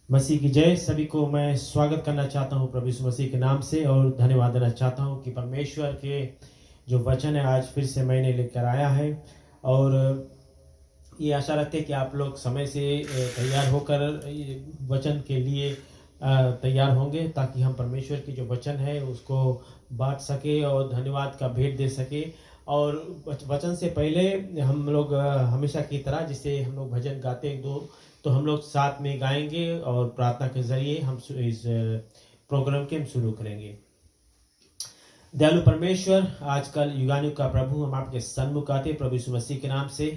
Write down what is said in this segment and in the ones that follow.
मसीह की जय। सभी को मैं स्वागत करना चाहता हूँ प्रभु यीशु मसीह के नाम से और धन्यवाद देना चाहता हूँ कि परमेश्वर के जो वचन है आज फिर से मैंने लेकर आया है। और ये आशा रखते हैं कि आप लोग समय से तैयार होकर वचन के लिए तैयार होंगे, ताकि हम परमेश्वर की जो वचन है उसको बांट सके और धन्यवाद का भेंट दे सके। और वचन से पहले हम लोग हमेशा की तरह जिसे हम लोग भजन गाते हैं तो हम लोग साथ में गाएंगे और प्रार्थना के जरिए हम इस प्रोग्राम के हम शुरू करेंगे। दयालु परमेश्वर, आजकल युगानुग का प्रभु, हम आपके सन्मुख आते प्रभु यीशु मसीह के नाम से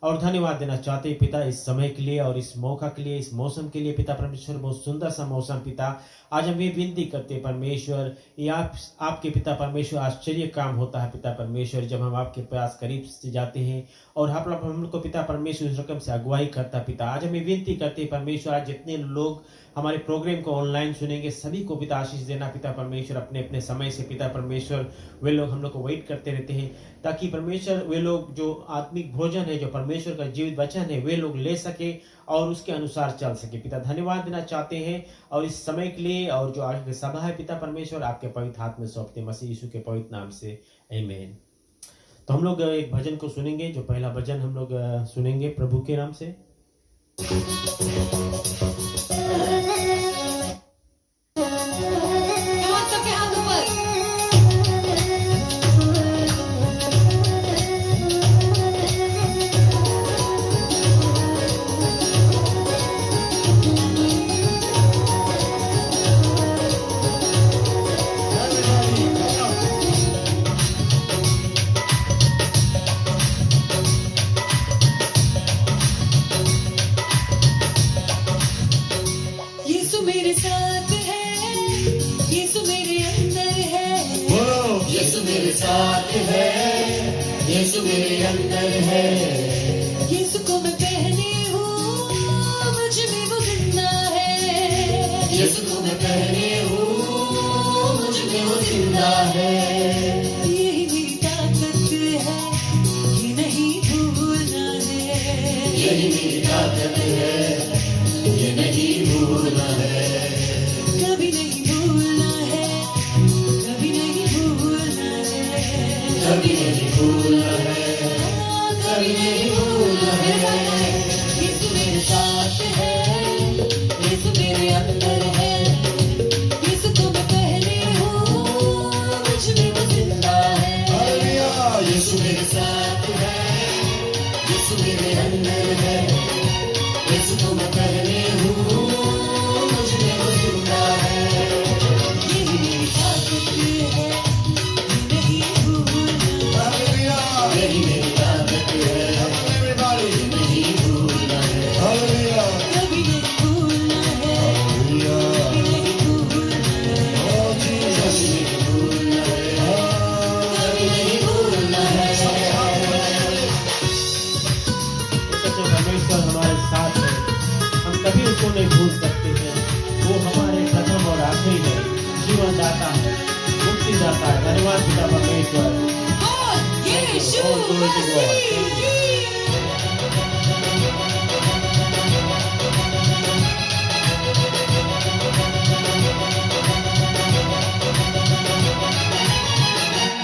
और धन्यवाद देना चाहते हैं पिता इस समय के लिए और इस मौका के लिए, इस मौसम के लिए। पिता परमेश्वर, बहुत सुंदर सा मौसम पिता, आज हम ये विनती करते हैं परमेश्वर, ये आपके पिता परमेश्वर आश्चर्य काम होता है पिता परमेश्वर, जब हम आपके पास करीब से जाते हैं और हम लोग को पिता परमेश्वर इस रकम से अगुवाई करता पिता। आज हम ये विनती करते हैं परमेश्वर, आज जितने लोग हमारे प्रोग्राम को ऑनलाइन सुनेंगे सभी को पिता आशीष देना पिता परमेश्वर। अपने अपने समय से पिता परमेश्वर वे लोग हम लोग को वेट करते रहते हैं, ताकि परमेश्वर वे लोग जो आत्मिक भोजन है, जो परमेश्वर का जीवित वचन है, वे लोग ले सके और उसके अनुसार चल सके पिता। धन्यवाद देना चाहते हैं और इस समय के लिए और जो आज की सभा है पिता परमेश्वर आपके पवित्र हाथ में सौंपते मसीह यीशु के पवित्र नाम से, आमीन। तो हम लोग एक भजन को सुनेंगे। जो पहला भजन हम लोग सुनेंगे प्रभु के नाम से।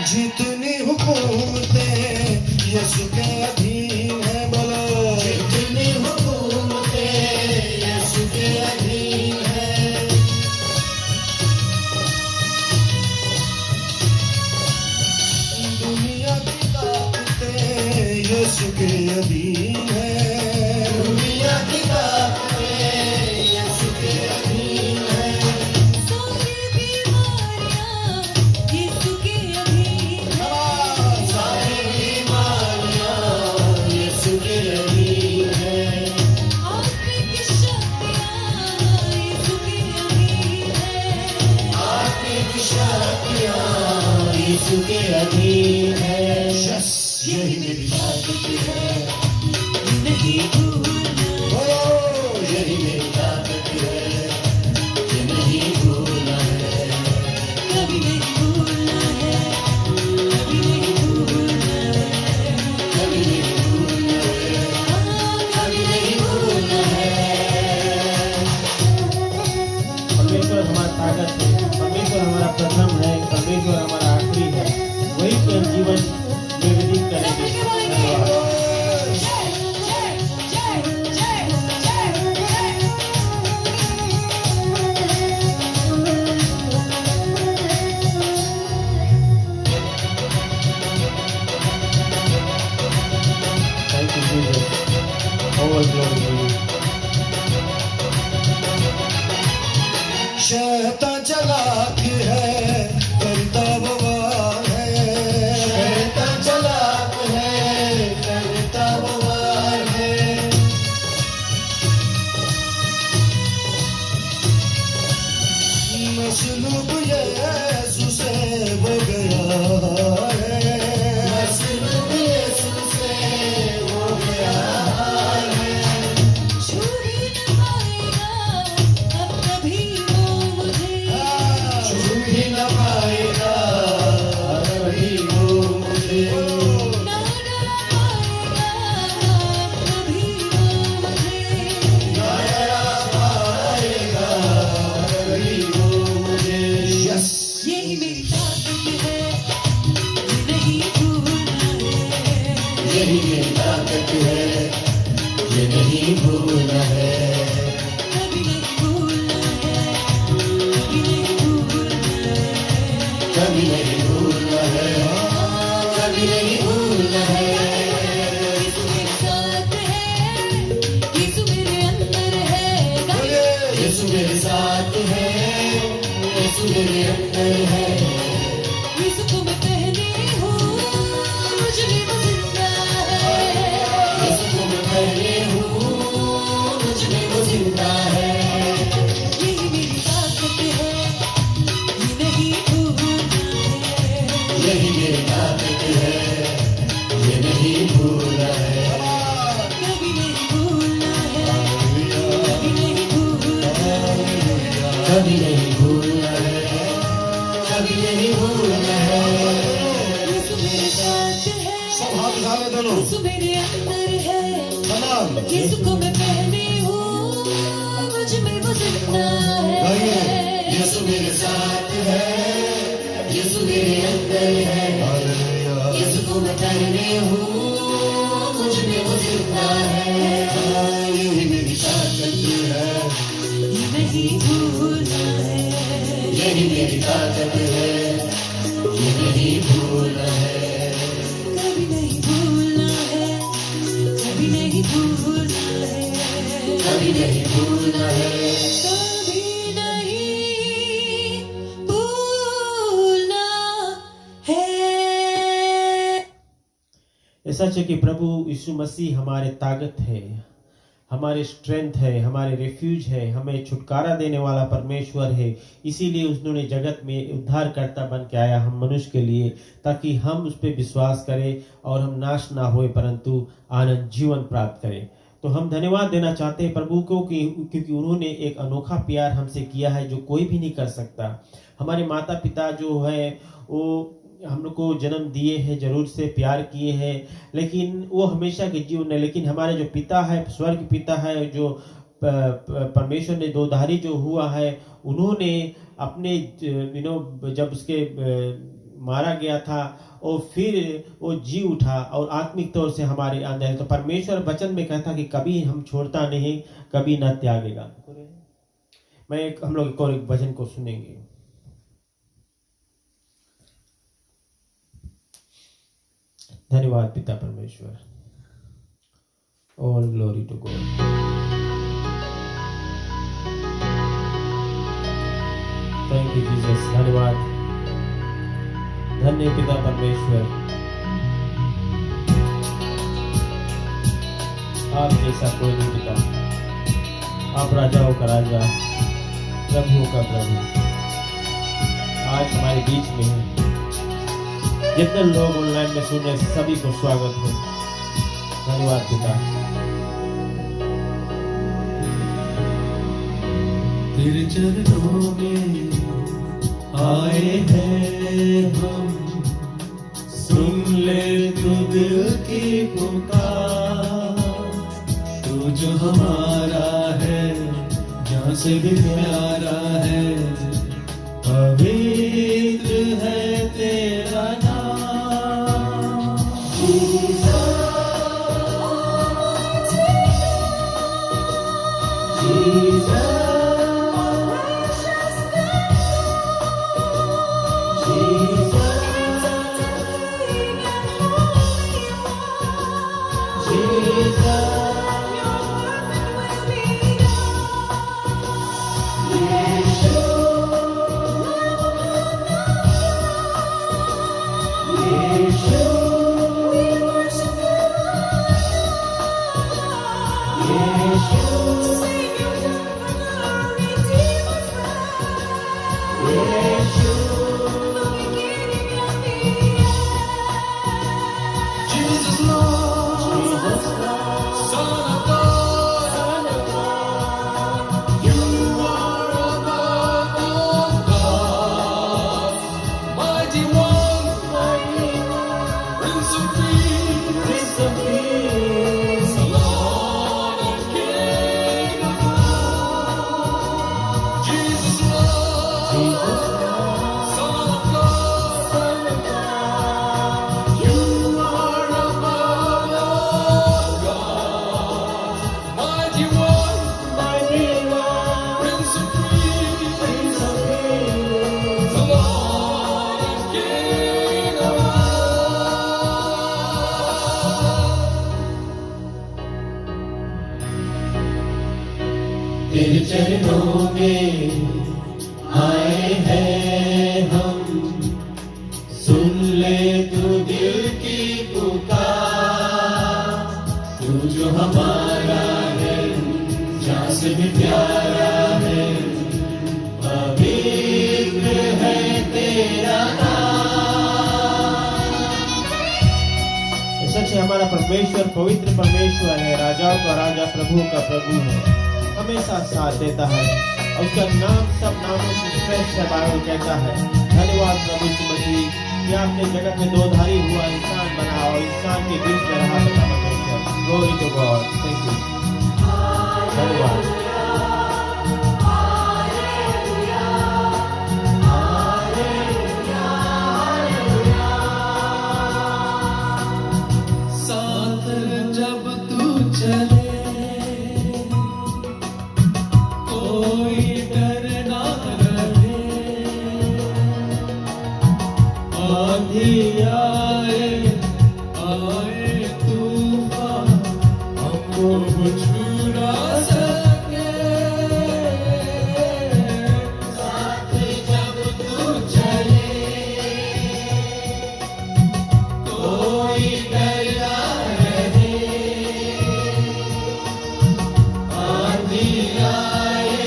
जितनी हुकूमतें यीशु के अधीन है, बोलो जितनी हुकूमतें यीशु के अधीन है। दुनिया की ताकतें यीशु के अधीन है, दुनिया की ताकतें यीशु के अधीन है। सारी बीमारियां यीशु के अधीन है, सारी बीमारियां यीशु के अधीन है। आत्मिक शक्तियां यीशु के अधीन है, आत्मिक शक्तियां यीशु के अधीन है। यही मेरी ताकत है, नहीं भूलना, ओ यही मेरी ताकत है, ये नहीं भूलना है, कभी नहीं भूलना है, कभी नहीं भूलना है, कभी नहीं भूलना है, कभी नहीं भूलना है। यही मेरी ताकत है, ये नहीं भूलना है, कभी नहीं भूलना है, कभी नहीं भूलना है, कभी नहीं भूलना है, कभी नहीं भूलना है। यीशु मेरे साथ है, यीशु मेरे अंदर है, यीशु मेरे साथ है, यीशु मेरे अंदर है, यीशु को मैं पहनी हूँ, मुझ में वो जिंदा है, यीशु को मैं पहने हूँ, मुझ में वो जिंदा है, यही मेरी ताकत है, ये नहीं भूलना है, यही मेरी ताकत है, ये नहीं भूलना है, कभी नहीं भूलना है, कभी नहीं भूलना है, कभी नहीं भूलना है, कभी नहीं भूलना है। यीशु मेरे साथ है, सब हाथ उठा ले दोनों, यीशु मेरे अंदर है, सलाम। यीशु को मैं पहनी हूँ, मुझ में वो जिंदा गाइए, है, यीशु मेरे साथ है, यीशु मेरे अंदर है, यीशु को मैं पहने हूँ, मुझ में वो जिंदा है, यही मेरी ताकत है, ये नहीं भूलना है, यही मेरी ताकत है, ये नहीं भूलना है, कभी नहीं भूलना है, कभी नहीं भूलना है, कभी नहीं भूलना है, कभी नहीं भूलना है। ये सच है कि प्रभु यीशु मसीह हमारे ताकत है, हमारे स्ट्रेंथ है, हमारे रेफ्यूज है, हमें छुटकारा देने वाला परमेश्वर है। इसीलिए उन्होंने जगत में उद्धारकर्ता बन के आया हम मनुष्य के लिए, ताकि हम उस पर विश्वास करें और हम नाश ना होए परंतु आनंद जीवन प्राप्त करें। तो हम धन्यवाद देना चाहते हैं प्रभु को क्योंकि उन्होंने एक अनोखा प्यार हमसे किया है जो कोई भी नहीं कर सकता। हमारे माता पिता जो है वो हम लोग को जन्म दिए हैं, जरूर से प्यार किए हैं, लेकिन वो हमेशा के जीवन है। लेकिन हमारे जो पिता है, स्वर्ग पिता है, जो परमेश्वर ने दोधारी जो हुआ है, उन्होंने अपने जब उसके मारा गया था और फिर वो जी उठा और आत्मिक तौर से हमारे अंदर है। तो परमेश्वर वचन में कहता कि कभी हम छोड़ता नहीं, कभी न त्यागेगा। हम लोग एक और एक वचन को सुनेंगे। धन्यवाद पिता परमेश्वर। All glory to God. Thank you Jesus. धन्यवाद, धन्य पिता परमेश्वर। आप जैसा कोई नहीं पिता। आप राजाओं का राजा, प्रभुओं का प्रभु आज हमारे बीच में हैं। जितने लोग ऑनलाइन में सुन रहे सभी को स्वागत है। धन्यवाद पिता। तेरे चरणों में आए हैं हम, सुन ले तू दिल की पुकार। तू जो हमारा है, जहाँ से भी प्यारा है, पवित्र है तेरा नाम। चरणों में आए हैं हम, सुन ले तू दिल की पुकार, तू जो हमारा है, जान से भी प्यारा है, पवित्र है तेरा नाम। सच है, हमारा परमेश्वर पवित्र परमेश्वर है, राजाओं का राजा, प्रभु का प्रभु है, हमेशा साथ देता है और उसका नाम सब नामों से श्रेष्ठ है। बाइबल कहता है, धन्यवाद प्रभु यीशु मसीह कि आपने जगत में दोधारी हुआ इंसान बना और इंसान के बीच में रहा बता परमेश्वर। Glory to God, thank you, धन्यवाद। साथ जब तू चले कोई डर ना रहे, आंधी आए तूफान हमको छुड़ा सके, साथ जब तू चले कोई डर ना रहे, आंधी आए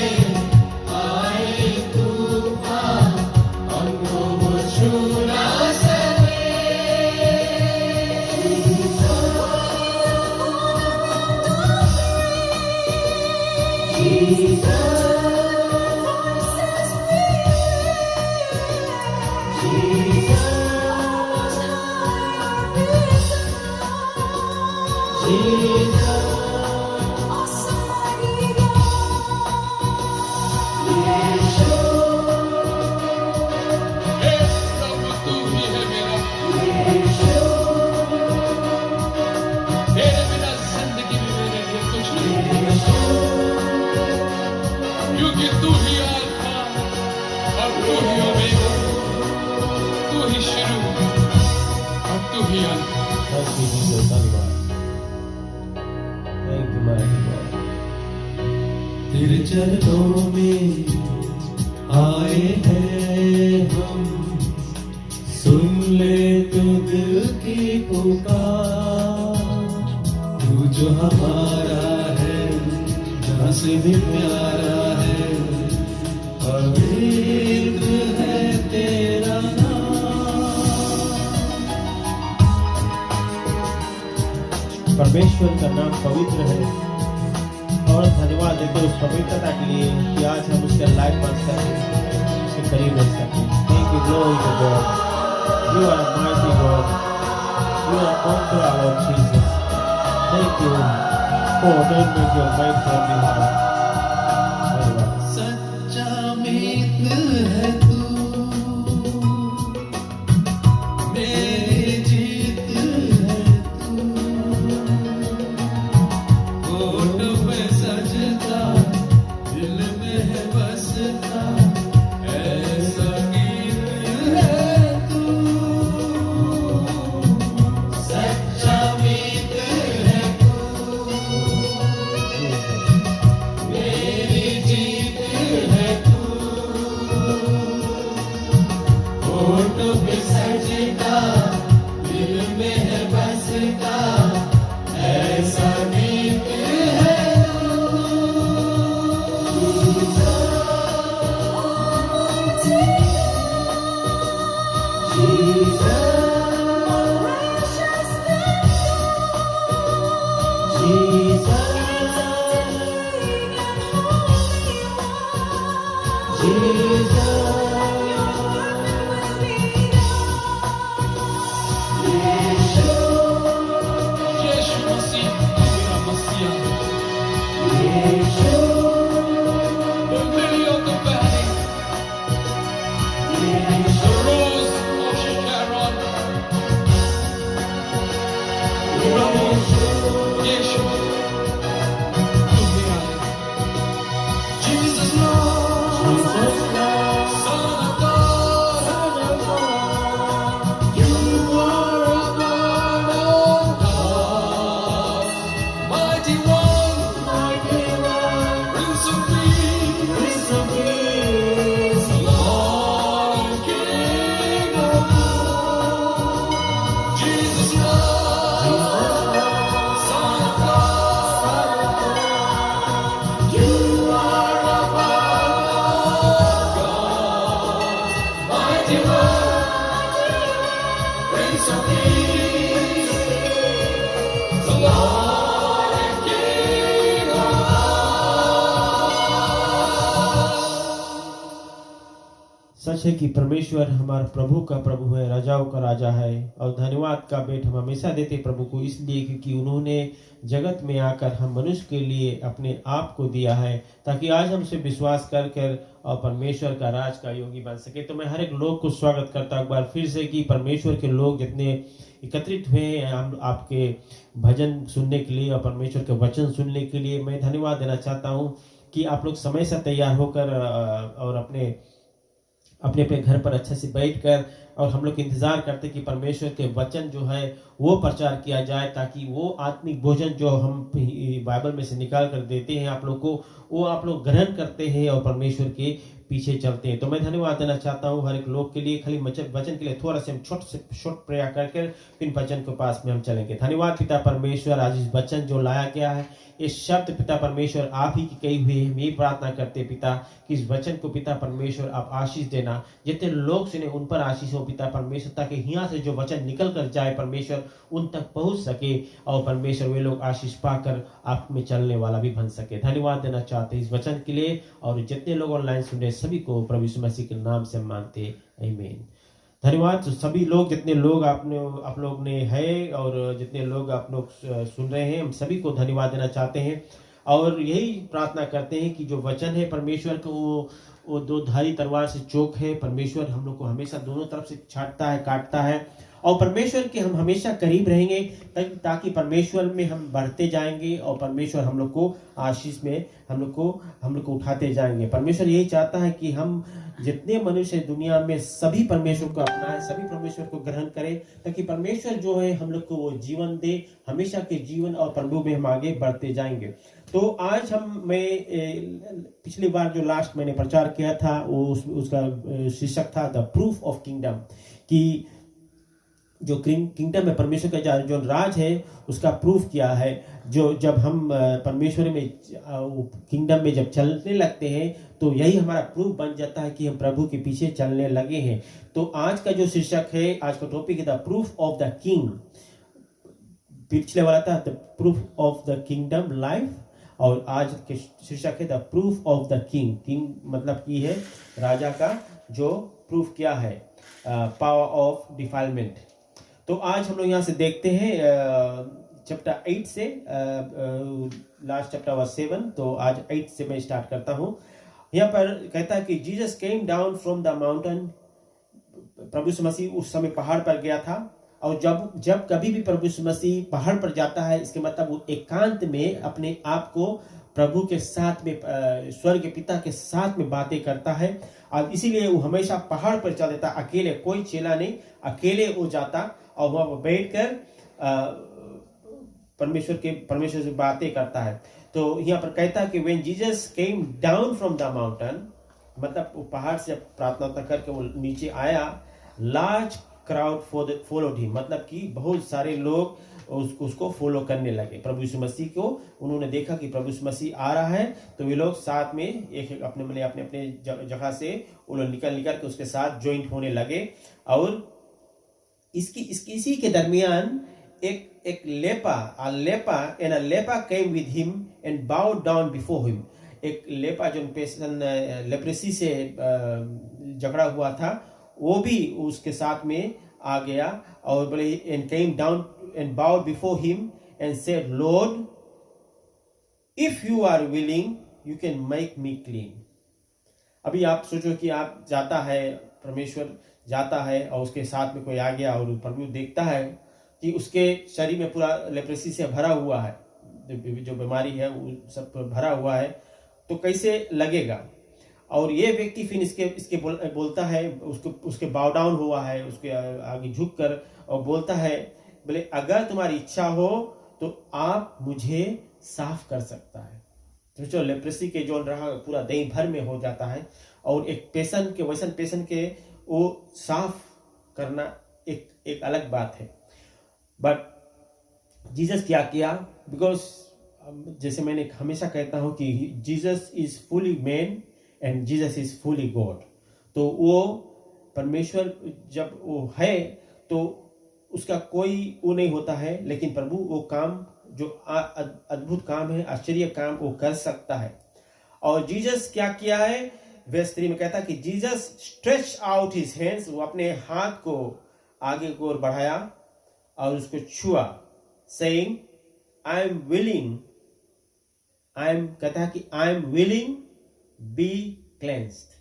तूफान हमको छुड़ा सके। तेरे बिना जिंदगी में मेरे लिए कुछ नहीं, क्योंकि तू ही अल्फा और तू ही ओमेगा, तू ही शुरू और तू ही अंत। थैंक यू जीसस, धन्यवाद, थैंक यू माय गॉड। तेरे चरणों में आए हैं हम, सुन ले तू दिल की पुकार, तू जो हमारा है, जहाँ से भी प्यारा है, पवित्र है तेरा नाम। परमेश्वर का नाम पवित्र है और धन्यवाद देते हैं उस पवित्रता के लिए कि आज हम उसके लायक बन सके, उसके करीब रह सके। Thank you, glory to God, you are a mighty God, you are conqueror Lord Jesus. Thank you for ordaining your mind for me. धन्यवाद। सच्चा मित्र है तू, मेरी जीत है तू, होठ पे सजता, दिल में है बसता, ऐसा गीत है तू। सच्चा मित्र है तू, मेरी जीत है तू, होठ पे सजता, दिल में है बसता, ऐसा गीत है सच है कि परमेश्वर हमारे प्रभु का प्रभु है, राजाओं का राजा है। और धन्यवाद का भेंट हम हमेशा देते प्रभु को, इसलिए क्योंकि उन्होंने जगत में आकर हम मनुष्य के लिए अपने आप को दिया है, ताकि आज हमसे विश्वास कर कर और परमेश्वर का राज का योगी बन सके। तो मैं हर एक लोग को स्वागत करता हूं एक बार फिर से कि परमेश्वर के लोग जितने एकत्रित हुए हैं हम आपके भजन सुनने के लिए और परमेश्वर के वचन सुनने के लिए, मैं धन्यवाद देना चाहता हूं कि आप लोग समय से तैयार होकर और अपने अपने घर पर अच्छे से बैठकर और हम लोग इंतजार करते कि परमेश्वर के वचन जो है वो प्रचार किया जाए, ताकि वो आत्मिक भोजन जो हम बाइबल में से निकाल कर देते हैं आप लोग को, वो आप लोग ग्रहण करते हैं और परमेश्वर के पीछे चलते हैं। तो मैं धन्यवाद देना चाहता हूँ हर एक लोग के लिए। खाली वचन के लिए थोड़ा सा छोट प्रेयर करके फिर वचन के पास में हम चलेंगे। धन्यवाद पिता परमेश्वर, आज इस वचन जो लाया गया है, इस शब्द पिता परमेश्वर आप ही की कही हुई है। हम ये प्रार्थना करते पिता कि इस वचन को पिता परमेश्वर आप आशीष देना, जितने लोग सुने उन पर आशीष हो पिता परमेश्वर, ताकि यहाँ से जो वचन निकल कर जाए परमेश्वर उन तक पहुंच सके और परमेश्वर वे लोग आशीष पाकर आप में चलने वाला भी बन सके। धन्यवाद देना चाहते हैं इस वचन के लिए, और जितने लोग ऑनलाइन सुन रहे सभी को प्रभु यीशु मसीह के नाम से मानते आमीन। धन्यवाद। तो सभी लोग जितने लोग आप लोग ने है और जितने लोग आप लोग सुन रहे हैं, हम सभी को धन्यवाद देना चाहते हैं और यही प्रार्थना करते हैं कि जो वचन है परमेश्वर को वो दो धारी तलवार से चोक है। परमेश्वर हम लोग को हमेशा दोनों तरफ से छाटता है, काटता है, और परमेश्वर के हम हमेशा करीब रहेंगे ताकि परमेश्वर में हम बढ़ते जाएंगे और परमेश्वर हम लोग को आशीष में हम लोग को उठाते जाएंगे। परमेश्वर यही चाहता है कि हम जितने मनुष्य दुनिया में सभी परमेश्वर को अपनाएं, सभी परमेश्वर को ग्रहण करें, ताकि परमेश्वर जो है हम लोग को वो जीवन दे, हमेशा के जीवन, और प्रभु में हम आगे बढ़ते जाएंगे। तो आज मैं पिछली बार जो लास्ट मैंने प्रचार किया था वो उसका शीर्षक था द प्रूफ ऑफ किंगडम, कि जो किंगडम है परमेश्वर का जो राज है उसका प्रूफ किया है। जो जब हम परमेश्वर में किंगडम में जब चलने लगते हैं तो यही हमारा प्रूफ बन जाता है कि हम प्रभु के पीछे चलने लगे हैं। तो आज का जो शीर्षक है, आज का टॉपिक है the proof of the king. पिछले वाला था the proof of the kingdom life, और आज के शीर्षक है the proof of the king. King मतलब की है राजा का जो प्रूफ किया है, पावर ऑफ डिफाइलमेंट। तो आज हम लोग यहाँ से देखते हैं चैप्टर 8 से लास्ट चैप्टर वाज 7, तो आज 8 से मैं स्टार्ट करता हूँ। यहाँ पर कहता है कि Jesus came down from the mountain. प्रभु यीशु मसीह उस समय पहाड़ पर गया था, और जब कभी भी प्रभु यीशु मसीह पहाड़ पर जाता है, इसके मतलब वो एकांत में अपने आप को प्रभु के साथ में, स्वर्ग पिता के साथ में बातें करता है। और इसीलिए वो हमेशा पहाड़ पर चल देता, अकेले, कोई चेला नहीं, अकेले वो जाता और वहां पर बैठकर परमेश्वर से बातें करता है। तो यहाँ पर कहता है कि when Jesus came down from the mountain, मतलब वो पहाड़ से प्रार्थना करके वो नीचे आया, लार्ज क्राउड फॉलोड हिम, मतलब कि बहुत सारे लोग उसको फॉलो करने लगे। प्रभु यीशु मसीह को उन्होंने देखा कि प्रभु यीशु मसीह आ रहा है, तो वे लोग साथ में एक अपने जगह से वो लोग निकल के उसके साथ ज्वाइंट होने लगे। और इसी के दरमियान एक Lepa came with him and bowed down before him. एक लेपा जो लेप्रेसी से झगड़ा हुआ था, वो भी उसके साथ में आ गया और बोले and came down and bowed before him and said Lord if you are willing you can make me clean. अभी आप सोचो कि आप जाता है, परमेश्वर जाता है और उसके साथ में कोई आ गया और प्रभु देखता है कि उसके शरीर में पूरा लेप्रेसी से भरा हुआ है, जो बीमारी है वो सब भरा हुआ है, तो कैसे लगेगा। और ये व्यक्ति फिर इसके बोलता है, उसके बाव डाउन हुआ है, उसके आगे झुक कर और बोलता है, बोले अगर तुम्हारी इच्छा हो तो आप मुझे साफ कर सकता है। तो जो लेप्रेसी के जो रहा पूरा देह भर में हो जाता है, और एक पेशेंट के वो साफ करना एक अलग बात है। बट जीसस क्या किया, बिकॉज जैसे मैंने हमेशा कहता हूं कि Jesus is fully man and Jesus is fully God. तो वो परमेश्वर जब वो है तो उसका कोई वो नहीं होता है, लेकिन प्रभु वो काम जो अद्भुत काम है, आश्चर्य काम वो कर सकता है। और जीसस क्या किया है, वर्स 3 में कहता है कि Jesus stretch out his hands, वो अपने हाथ को आगे की ओर बढ़ाया और उसको छुआ, सेइंग आई एम विलिंग, कहता है कि I am willing be cleansed,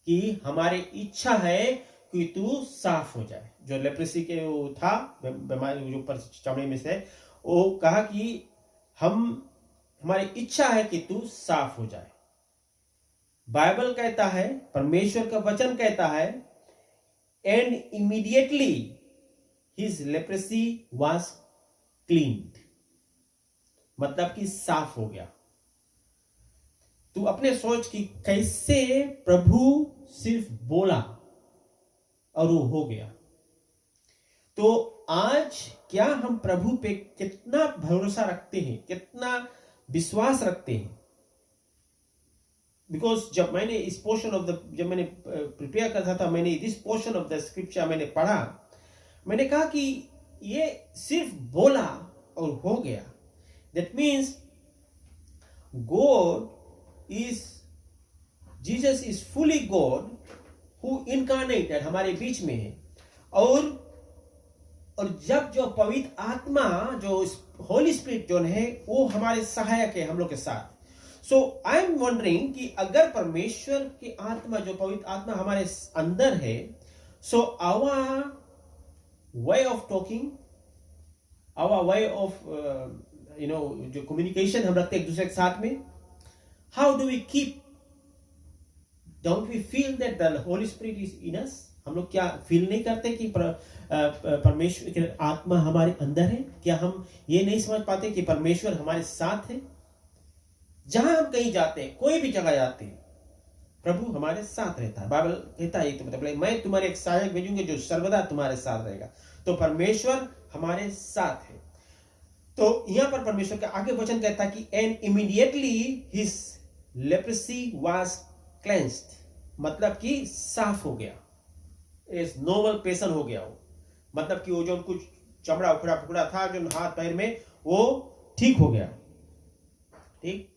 कि हमारी इच्छा है कि तू साफ हो जाए। जो लेप्रेसी के वो था बीमारी जो ऊपर चमड़े में से, वो कहा कि हमारी इच्छा है कि तू साफ हो जाए। बाइबल कहता है, परमेश्वर का वचन कहता है, and immediately his leprosy was cleaned, मतलब कि साफ हो गया। तू अपने सोच कि कैसे प्रभु सिर्फ बोला और वो हो गया। तो आज क्या हम प्रभु पे कितना भरोसा रखते हैं, कितना विश्वास रखते हैं? बिकॉज जब मैंने इस पोर्शन ऑफ द जब मैंने प्रिपेयर करता था, मैंने this portion of the scripture मैंने पढ़ा, मैंने कहा कि ये सिर्फ बोला और हो गया। That means God is, Jesus is fully God who incarnated, हमारे बीच में है। और जब जो पवित्र आत्मा, जो होली स्पिरिट जो है, वो हमारे सहायक है हम लोग के साथ। सो आई एम वंडरिंग कि अगर परमेश्वर की आत्मा, जो पवित्र आत्मा हमारे अंदर है, so our way of talking, our way of जो कम्युनिकेशन हम रखते हैं एक दूसरे के साथ में, how do we keep, don't we feel that the holy spirit is in us? हम लोग क्या फील नहीं करते कि परमेश्वर की आत्मा हमारे अंदर है? क्या हम ये नहीं समझ पाते कि परमेश्वर हमारे साथ है? जहां हम कहीं जाते हैं, कोई भी जगह जाते हैं, प्रभु हमारे साथ रहता है। बाइबल कहता है, तो मतलब मैं तुम्हारे एक सहायक भेजूंगा जो सर्वदा तुम्हारे साथ रहेगा। तो परमेश्वर हमारे साथ है। तो यहां पर परमेश्वर का आगे वचन कहता है कि and immediately his leprosy was cleansed, मतलब कि साफ हो गया, इस नॉर्मल पेशन हो गया वो, मतलब कि वो जो कुछ चमड़ा उखड़ा फुकड़ा था जो हाथ पैर में, वो ठीक हो गया। ठीक,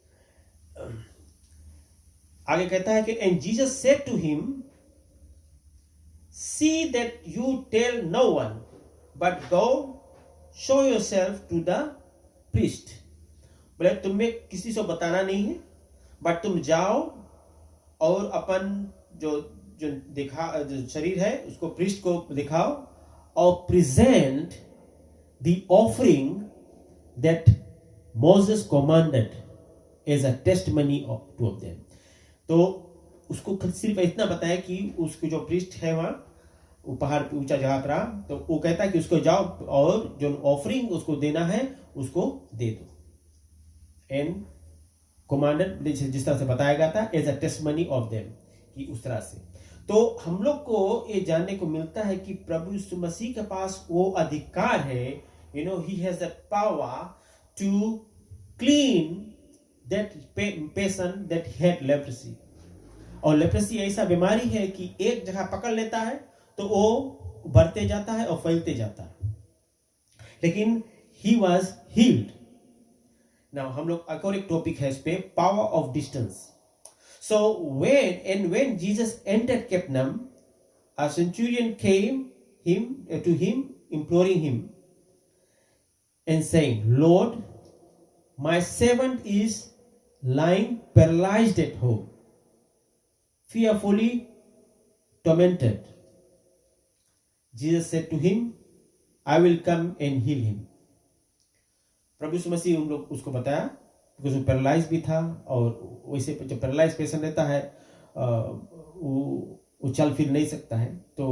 आगे कहता है कि and Jesus said to him, see that you tell no one, but go show yourself to the priest. बोले तुम्हें किसी से बताना नहीं है, बट तुम जाओ और अपन जो शरीर है उसको प्रीस्ट को दिखाओ और present the offering that Moses commanded as a testimony to of them. तो उसको सिर्फ इतना बताया कि उसको जो प्रीस्ट है वहां, वो पहाड़ पे ऊंचा जगह पर, तो वो कहता है कि उसको जाओ और जो ऑफरिंग उसको देना है उसको दे दो। एंड कमांडेड, जिस तरह से बताया गया था, as a testimony of them, कि उस तरह से। तो हम लोग को ये जानने को मिलता है कि प्रभु यीशु मसीह के पास वो अधिकार है, he has the power to clean that person that had leprosy। और लेप्रेसी ऐसा बीमारी है कि एक जगह पकड़ लेता है तो वो बढ़ते जाता है और फैलते जाता है, लेकिन he was healed। Now हम लोग एक और एक टॉपिक है इस पे, power of distance. So when Jesus entered Capernaum, a centurion came to him, imploring him and saying, Lord, my servant is lying paralyzed at home, fearfully tormented. Jesus said to him, I will come and heal him। प्रभु यीशु मसीह हम लोग उसको बताया, क्योंकि वो paralyse भी था, और वैसे जब पैरालाइज पेशेंट रहता है वो चल फिर नहीं सकता है, तो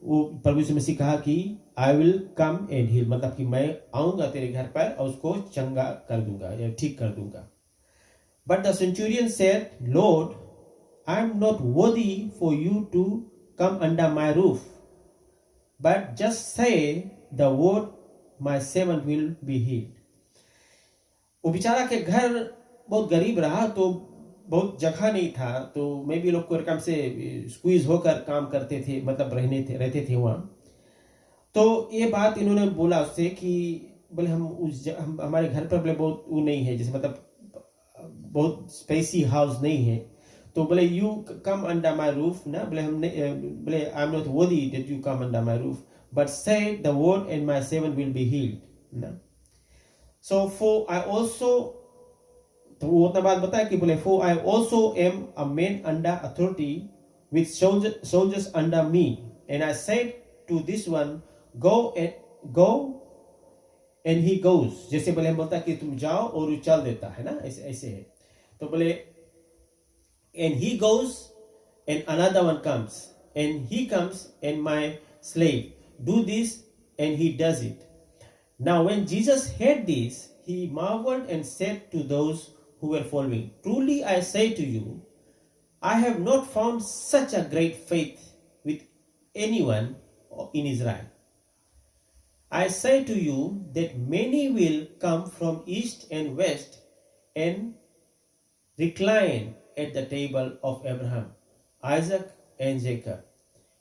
वो प्रभु यीशु मसीह कहा कि I will come and heal, मतलब कि मैं आऊंगा तेरे घर पर और उसको चंगा कर दूंगा या ठीक कर दूंगा। But the centurion said, lord, I am not worthy for you to come under my roof, but just say the word, my servant will be healed. वो बेचारा के घर बहुत गरीब रहा, तो बहुत जगह नहीं था, तो मैं भी लोग को रकम से स्क्वीज होकर काम करते थे, मतलब रहते थे वहाँ। तो ये बात इन्होंने बोला उससे कि बोले हम हमारे घर पर बोले बहुत वो नहीं है, जैसे मतलब बहुत स्पेसी हाउस नहीं है, तो बोले you come under my roof ना, बोले बोले I am not worthy that you come under my roof, but say the word and my servant will be healed ना. सो फॉर आई ऑल्सो, तो वो उतना बात बताया कि बोले for I also am a man under authority with soldiers under me, and I said to this one, go, and he goes. जैसे बोले हम बोलता कि तुम जाओ और वो चल देता है ना, ऐसे है. तो बोले and he goes and another one comes, and he comes and my slave do this, and he does it. Now when Jesus heard this, he marveled and said to those who were following, truly I say to you, I have not found such a great faith with anyone in Israel. I say to you that many will come from east and west and recline at the table of Abraham, Isaac, and Jacob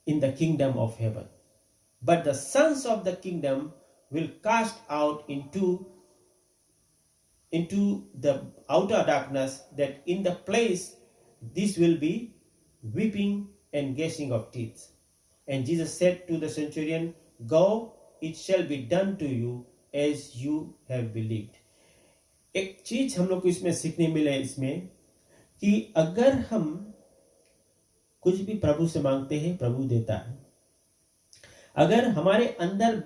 in the kingdom of heaven. But the sons of the kingdom will cast out into the outer darkness, that in the place this will be weeping and gnashing of teeth. And Jesus said to the centurion, go, it shall be done to you as you have believed. एक चीज हम लोग को इसमें सीखने मिले इसमें कि अगर हम कुछ भी प्रभु से मांगते हैं, प्रभु देता है. अगर हमारे अंदर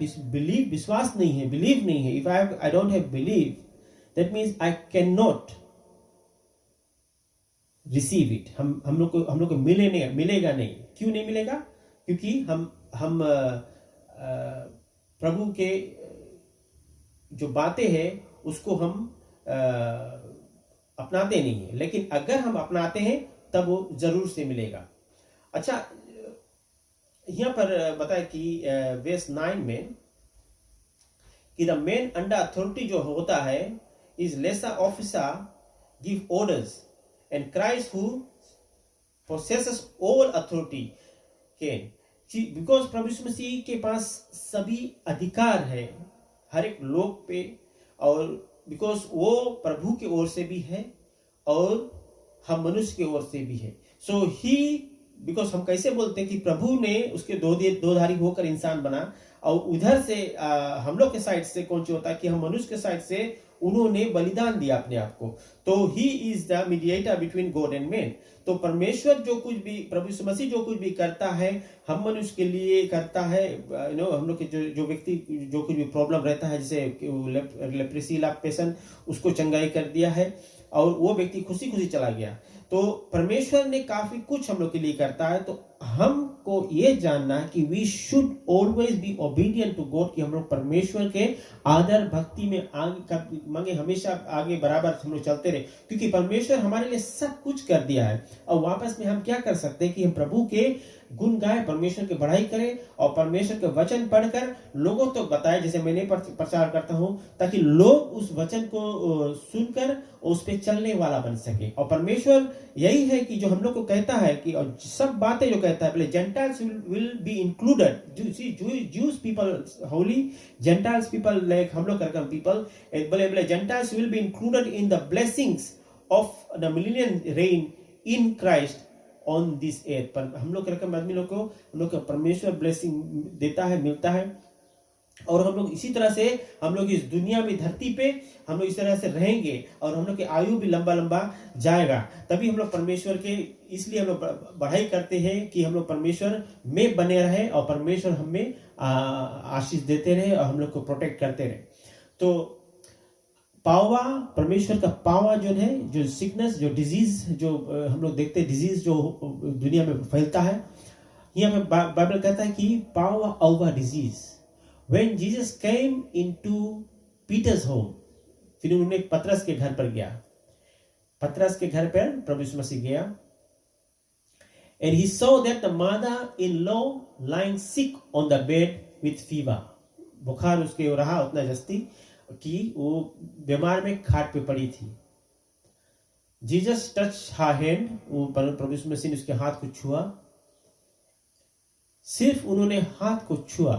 विश्वास नहीं है, बिलीव नहीं है, if I don't have belief, that means I cannot receive it. हम लोग को मिलेगा नहीं. क्यों नहीं मिलेगा? क्योंकि हम प्रभु के जो बातें हैं उसको हम अपनाते नहीं है. लेकिन अगर हम अपनाते हैं तब वो जरूर से मिलेगा. अच्छा, यहाँ पर बताया कि वर्स 9 में कि द मैन अंडर अथॉरिटी जो होता है is lesser officer give orders, and Christ who possesses all authority can. Because प्रभु यीशु मसीह के पास सभी अधिकार है हर एक लोग पे, और because वो प्रभु के ओर से भी है और हम मनुष्य के ओर से भी है. So he, because हम कैसे बोलते हैं कि प्रभु ने उसके दो धारी होकर इंसान बना, और उधर से हम लोग के साइड से कौन सी होता है कि हम मनुष्य के साइड से उन्होंने बलिदान दिया अपने आप को. तो he is the mediator between God and man. तो परमेश्वर जो कुछ भी, प्रभु यीशु मसीह जो कुछ भी करता है हम मनुष्य के लिए करता है. हम लोग के जो व्यक्ति जो कुछ भी प्रॉब्लम रहता है, जैसे लेप्रेसी पेशेंट, उसको चंगाई कर दिया है और वो व्यक्ति खुशी खुशी चला गया. तो परमेश्वर ने काफी कुछ हम लोग के लिए करता है. तो हमको ये जानना है कि we should always be obedient to God, कि हम लोग परमेश्वर के आदर भक्ति में आगे मांगे, हमेशा आगे बराबर हम लोग चलते रहे, क्योंकि परमेश्वर हमारे लिए सब कुछ कर दिया है. और वापस में हम क्या कर सकते हैं कि हम प्रभु के गुण गाएं, परमेश्वर की बढ़ाई करें और परमेश्वर के वचन पढ़कर लोगों तक बताएं, जैसे मैंने प्रचार करता हूं, ताकि लोग उस वचन को सुनकर उस पे चलने वाला बन सके. और परमेश्वर यही है कि जो हम लोग को कहता है कि, और सब बातें जो कहता है, बोले Gentiles will be included. Jews people holy, Gentiles people like हम लोग करकम people, बोले Gentiles will be included in the blessings of the millennium reign in Christ on this earth. पर हम लोग करकम आदमी लोग को हम लोग का परमेश्वर ब्लेसिंग देता है, मिलता है. और हम लोग इसी तरह से हम लोग इस दुनिया में धरती पे हम लोग इस तरह से रहेंगे और हम लोग की आयु भी लंबा लंबा जाएगा. तभी हम लोग परमेश्वर के, इसलिए हम लोग बढ़ाई करते हैं कि हम लोग परमेश्वर में बने रहे और परमेश्वर हमें आशीष देते रहे और हम लोग को प्रोटेक्ट करते रहे. तो पावा, परमेश्वर का पावा जो है, जो सिकनेस, जो डिजीज, जो हम लोग देखते हैं डिजीज जो दुनिया में फैलता है, यहाँ पे बाइबल कहता है कि power over disease. When Jesus came into Peter's home, फिर उन्होंने पतरस के घर पर गया. पतरस के घर पर प्रभु यीशु मसीह गया. And he saw that the mother-in-law lying sick on the bed with fever. बुखार उसके रहा उतना जस्ती कि वो बीमार में खाट पे पड़ी थी. Jesus touched her hand. वो प्रभु यीशु मसीह ने उसके हाथ को छुआ. सिर्फ उन्होंने हाथ को छुआ.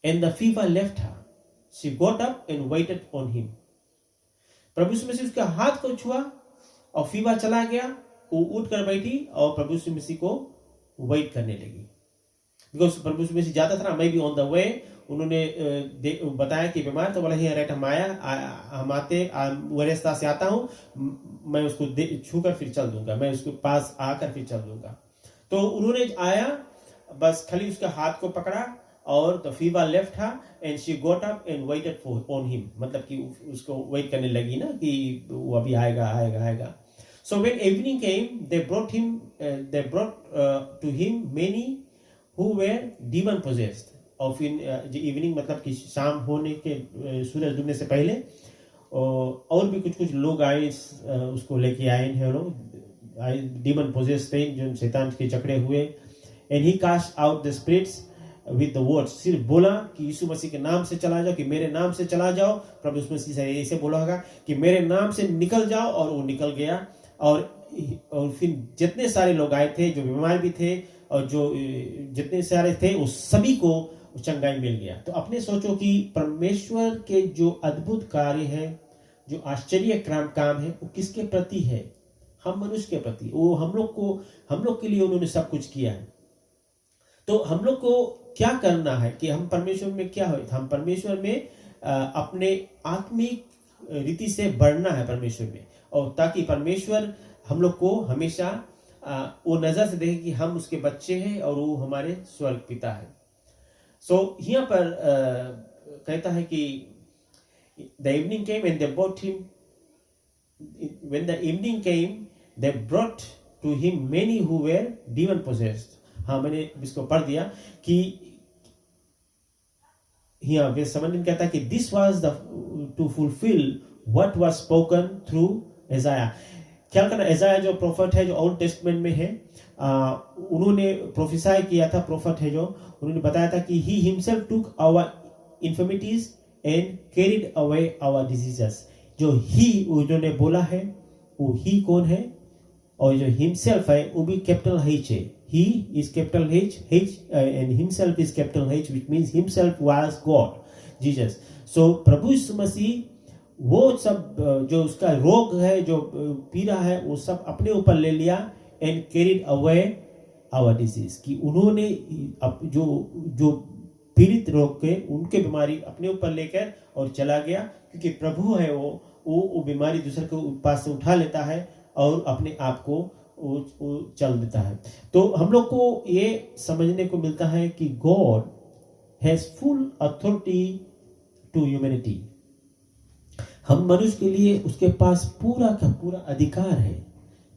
And the fever left her. She got up and waited on him. प्रभु यीशु मसीह उसके हाथ को छुआ और फीवर चला गया वो उठ कर बैठी और प्रभु यीशु मसीह को वेट करने लगी, बिकॉज प्रभु यीशु मसीह जाता था, मैं भी ऑन द वे। उन्होंने बताया कि बीमार, तो बोला ही राइट, हम आते वो रास्ता से आता हूँ, मैं उसको छू कर फिर चल दूंगा, मैं उसके पास आकर फिर चल दूंगा। तो उन्होंने आया, बस खाली उसका हाथ को पकड़ा और the fever left her and she got up and waited for on him, मतलब कि उसको वेट करने लगी ना कि वो अभी आएगा आएगा आएगा। So when evening came they brought to him many who were demon possessed. और फिर इवनिंग मतलब कि शाम होने के, सूरज डूबने से पहले और भी कुछ लोग आए, उसको लेके आए हैं लोग, डीमन पोजेस्ड थे जो शैतान के जकड़े हुए। And he cast out the spirits with the words, सिर्फ बोला कि यीशु मसीह के नाम से चला जाओ, कि मेरे नाम से चला जाओ। प्रभु यीशु मसीह से ऐसे बोला होगा कि मेरे नाम से निकल जाओ, और वो निकल गया। और फिर जितने सारे लोग आए थे, जो बीमार भी थे और जो जितने सारे थे, उस सभी को चंगाई मिल गया। तो अपने सोचो कि परमेश्वर के जो अद्भुत कार्य है, जो आश्चर्य काम है, वो किसके प्रति है? हम मनुष्य के प्रति। वो हम लोग के लिए उन्होंने सब कुछ किया है। तो हम लोग को क्या करना है कि हम परमेश्वर में क्या हो, हम परमेश्वर में अपने आत्मिक रीति से बढ़ना है परमेश्वर में, और ताकि परमेश्वर हम लोग को हमेशा वो नजर से देखे कि हम उसके बच्चे हैं और वो हमारे स्वर्ग पिता है। सो यहाँ पर कहता है कि the evening came and they brought him, when the evening came they brought to him many who were demon possessed। हाँ, मैंने इसको पढ़ दिया कि यहाँ वे समझने कहता है कि this was the to fulfill what was spoken through Isaiah। ख्याल करना, इज़ाया जो प्रोफेट है, जो ओल्ड टेस्टमेंट में है, उन्होंने प्रोफेसाई किया था, प्रोफेट है जो, उन्होंने बताया था कि he himself took our infirmities and carried away our diseases। जो he उन्होंने बोला है, वो he कौन है? और जो himself है वो भी कैपिटल H है। He is capital H and himself is capital H, which means himself was God, Jesus। So प्रभु यीशु मसीह वो सब जो उसका रोग है, जो पीड़ा है, वो सब अपने ऊपर ले लिया, and carried away our disease, कि उन्होंने जो पीड़ित रोग के, उनके बीमारी अपने ऊपर लेकर और चला गया, क्योंकि प्रभु है वो बीमारी दूसरे के पास से उठा लेता है और अपने आप को वो चल देता है। तो हम लोग को ये समझने को मिलता है कि God has full authority to humanity. हम मनुष्य के लिए उसके पास पूरा का पूरा अधिकार है,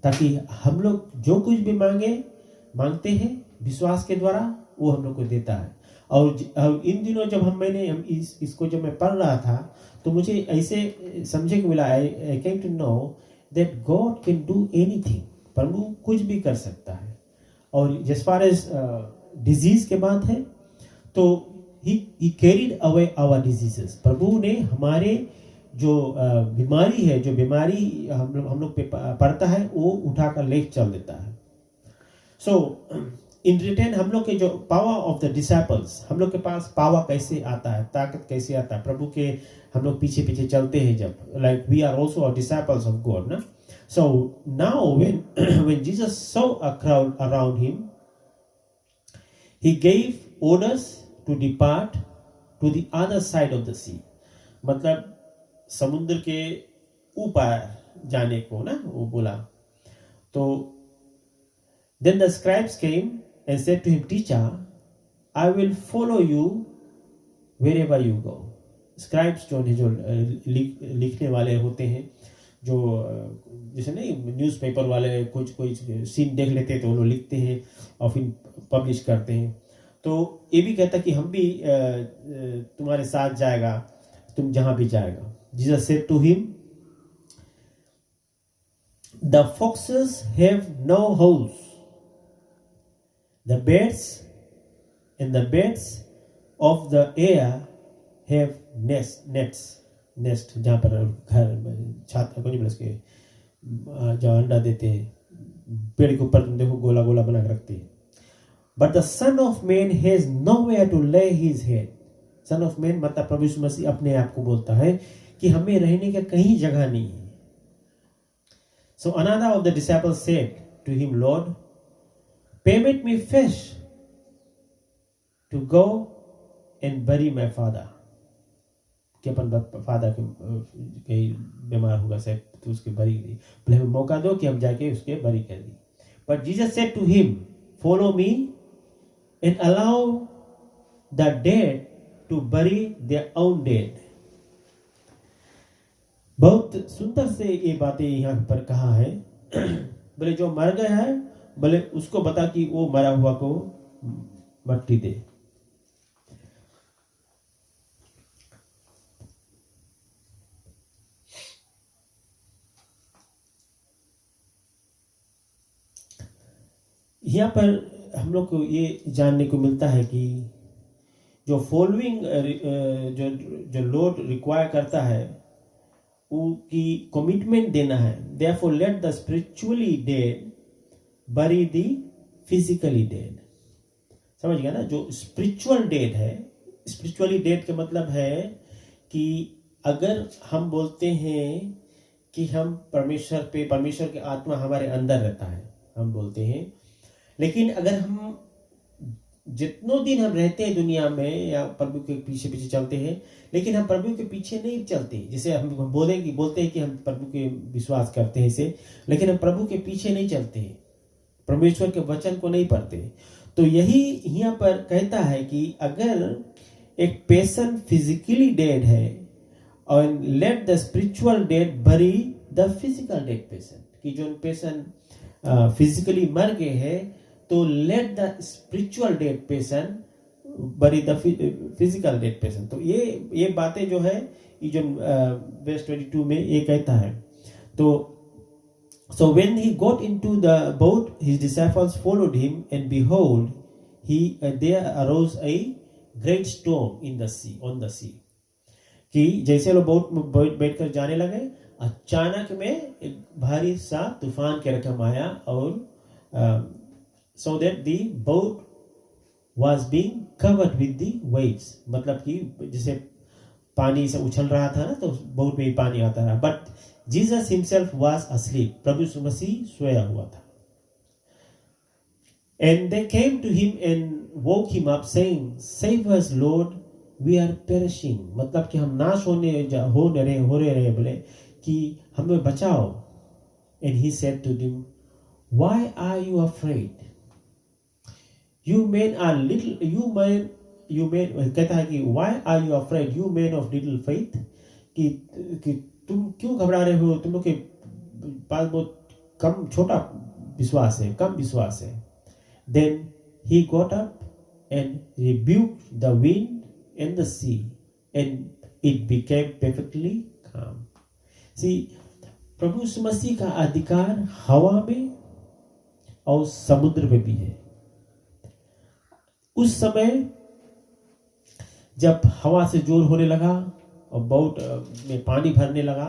ताकि हम लोग जो कुछ भी मांगते हैं विश्वास के द्वारा, वो हम लोग को देता है। और इन दिनों जब मैंने इसको जब मैं पढ़ रहा था, तो मुझे ऐसे समझे को मिला, I came to know that God can do anything. प्रभु कुछ भी कर सकता है। और जिस फार एज डिजीज के बात है, तो he carried away our diseases. प्रभु ने हमारे जो बीमारी है, जो बीमारी हम लोग पे पड़ता है, वो उठाकर ले चल देता है। सो इन रिटर्न हम लोग के जो पावर ऑफ द डिसाइपल्स, हम लोग के पास पावर कैसे आता है, ताकत कैसे आता है? प्रभु के हम लोग पीछे पीछे चलते हैं जब, like we are also disciples of God ना। So now when Jesus saw a crowd around him, he gave orders to depart to the other side of the sea। मतलब समुद्र के ऊपर जाने को ना वो बोला। तो then the scribes came and said to him, Teacher, I will follow you wherever you go। Scribes जो लिखने वाले होते हैं, जो जैसे नहीं न्यूज़पेपर वाले कोई सीन देख लेते हैं तो वो लोग लिखते हैं और फिर पब्लिश करते हैं। तो ये भी कहता कि हम भी तुम्हारे साथ जाएगा, तुम जहां भी जाएगा। Jesus said to him, The foxes have no holes, the birds and the birds of the air have nest, जहाँ पर घर छाता को नहीं के जहाँ अंडा देते हैं, पेड़ के ऊपर तुम देखो गोला गोला बना के रखते हैं। But the Son of Man has nowhere to lay his head। Son of Man मतलब प्रभु यीशु मसीह अपने आप को बोलता है कि हमें रहने का कहीं जगह नहीं है। So another of the disciples said to him, Lord, permit me first to go and bury my father. कि अपन फादर के कहीं बीमार होगा शायद तो उसके बरी दी, बोले हमें मौका दो कि हम जाके उसके बरी कर दी. But Jesus said to him, follow me and allow the dead to bury their own dead. बहुत सुंदर से ये बातें यहाँ पर कहा है. बोले जो मर गया है, बोले उसको बता कि वो मरा हुआ को मट्टी दे. यहाँ पर हम लोग को ये जानने को मिलता है कि जो फॉलोइंग जो लॉर्ड रिक्वायर करता है उसकी कमिटमेंट देना है. Therefore let the spiritually dead bury the physically dead. समझ गया ना. जो स्पिरिचुअल डेड है, स्पिरिचुअली डेड का मतलब है कि अगर हम बोलते हैं कि हम परमेश्वर की आत्मा हमारे अंदर रहता है, हम बोलते हैं, लेकिन अगर हम जितनों दिन हम रहते हैं दुनिया में या प्रभु के पीछे पीछे चलते हैं, लेकिन हम प्रभु के पीछे नहीं चलते. जैसे हम बोलते हैं कि हम प्रभु के विश्वास करते हैं इसे, लेकिन हम प्रभु के पीछे नहीं चलते हैं, परमेश्वर के वचन को नहीं पढ़ते. तो यही यहाँ पर कहता है कि अगर एक पेशेंट फिजिकली डेड है और लेट द स्पिरिचुअल डेड बरी द फिजिकल डेड पेशेंट, कि जो पेशेंट फिजिकली मर गए हैं तो let the spiritual dead patient बरी द फिजिकल डेड पेशेंट. तो ये बातें जो है ये जो वर्स 22 में ये कहता है. तो so when he got into the boat his disciples followed him and behold there arose a great storm in the sea on the sea. कि जैसे लोग बोट में बैठकर जाने लगे, अचानक में एक भारी सा तूफान के रकम आया और so that the boat was being covered with the waves. मतलब कि जैसे पानी से उछल रहा था ना, तो बोट में ही पानी आता रहा. But Jesus himself was asleep. प्रभु यीशु मसीह सोया हुआ था. And they came to him and woke him up saying, Save us, Lord, we are perishing. मतलब कि हम नाश हो रहे बोले कि हमें बचाओ. And he said to them, Why are you afraid? You men are little. You men कहता है कि Why are you afraid? You men of little faith. कि तुम क्यों घबरा रहे हो, तुम लोग के पास बहुत कम छोटा विश्वास है, कम विश्वास है. Then he got up and rebuked the wind and the sea and it became perfectly calm. See, प्रभु यीशु मसीह का अधिकार हवा में और समुद्र में भी है. उस समय जब हवा से जोर होने लगा और बोट में पानी भरने लगा,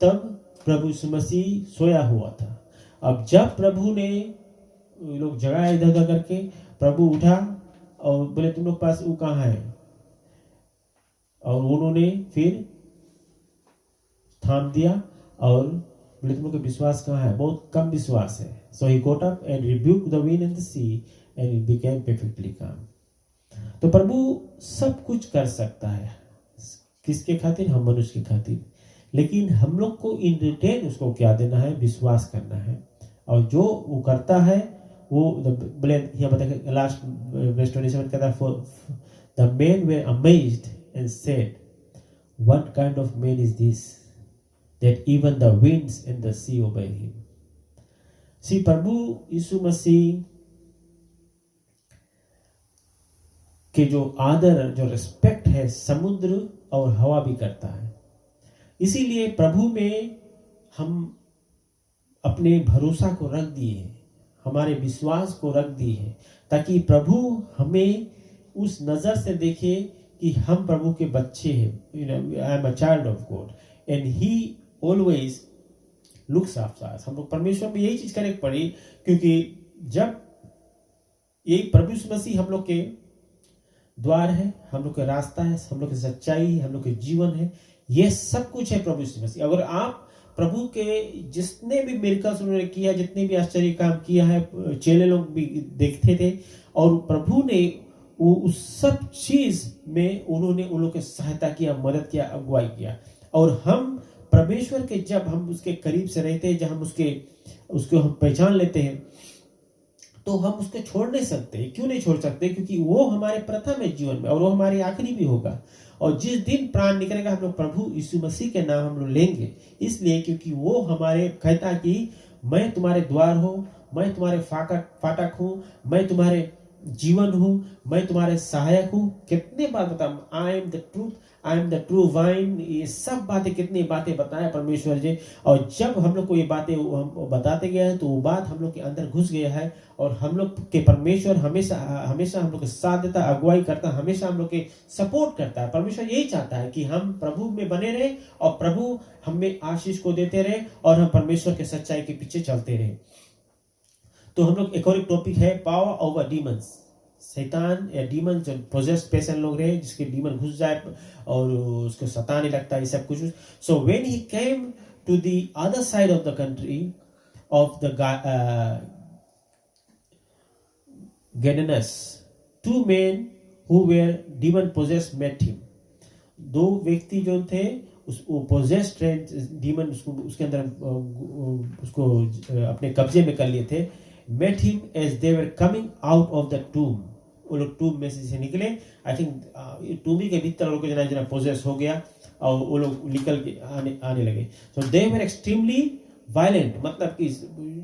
तब प्रभु यीशु मसीह सोया हुआ था. अब जब प्रभु ने लोग जगाया इधर उधर करके, प्रभु उठा और बोले तुम लोग पास वो कहाँ है, और उन्होंने फिर थाम दिया और बोले तुम लोग का विश्वास कहाँ है, बहुत कम विश्वास है. So he got up and rebuked the wind and the sea and it became perfectly calm. तो प्रभु सब कुछ कर सकता है. किसके खातिर? हम मनुष्य के खातिर. लेकिन हम लोग को इन रिटर्न उसको क्या देना है? विश्वास करना है. और जो वो करता है वो बोले यहाँ बताया लास्ट वर्स 27 कहता है, the men were amazed and said, what kind of man is this that even the winds and the sea obey him. See, प्रभु यीशु मसीह के जो आदर, जो रिस्पेक्ट है, समुद्र और हवा भी करता है. इसीलिए प्रभु में हम अपने भरोसा को रख दिए, हमारे विश्वास को रख दिए हैं, ताकि प्रभु हमें उस नजर से देखे कि हम प्रभु के बच्चे हैं. I am a child of God and he always looks after us. हम लोग परमेश्वर में यही चीज करने पड़ी, क्योंकि जब यही प्रभु यीशु मसीह हम लोग के द्वार है, हम लोग का रास्ता है, हम लोग की सच्चाई, हम लोग के जीवन है, ये सब कुछ है प्रभु यीशु मसीह. अगर आप प्रभु के जितने भी मिरेकल्स उन्होंने किया, जितने भी आश्चर्य काम किया है, चेले लोग भी देखते थे, और प्रभु ने उस सब चीज में उन्होंने उन लोगों की सहायता किया, मदद किया, अगुवाई किया। और हम परमेश्वर के जब हम उसके करीब से रहते हैं, जब हम उसको हम पहचान लेते हैं, तो हम उसको छोड़ नहीं सकते। क्यों नहीं छोड़ सकते? क्योंकि वो हमारे प्रथम है जीवन में, और वो हमारी आखिरी भी होगा। और जिस दिन प्राण निकलेगा, हम लोग प्रभु यीशु मसीह के नाम हम लोग लेंगे, इसलिए क्योंकि वो हमारे कहता कि मैं तुम्हारे द्वार हूँ, मैं तुम्हारे फाटक हूँ, मैं तुम्हारे जीवन हूँ, मैं तुम्हारे सहायक हूँ। कितने बात बता, I am the truth, I am the true wine, ये सब बातें, कितनी बातें बताया परमेश्वर जी। और जब हम लोग को ये बातें हम बताते गए हैं, तो वो बात हम लोग के अंदर घुस गया है, और हम लोग के परमेश्वर हमेशा हमेशा हम लोग के साथ देता, अगुवाई करता, हमेशा हम लोग के सपोर्ट करता है। परमेश्वर यही चाहता है कि हम प्रभु में बने रहे, और प्रभु हमें आशीष को देते रहे, और हम परमेश्वर के सच्चाई के पीछे चलते रहे। तो हम लोग एक और टॉपिक है, पावर ओवर डीमंस। शैतान या डीमन, जो पोजेस्ड पर्सन लोग रहे, जिसके डीमन घुस जाए और उसको सताने लगता है, ये सब कुछ। So when he came to the other side of the country of the Gadarenes, two men who were demon possessed met him. दो व्यक्ति जो थे, उस पोजेस्ड डीमन उसके अंदर उसको अपने कब्जे में कर लिए थे। met him as they were coming out of the tomb। वो लोग टूम में से निकले। आई थिंक टूम के भीतर लोग जना पोजेस हो गया, और वो लोग निकल के आने लगे। सो दे वर एक्सट्रीमली वायलेंट, मतलब कि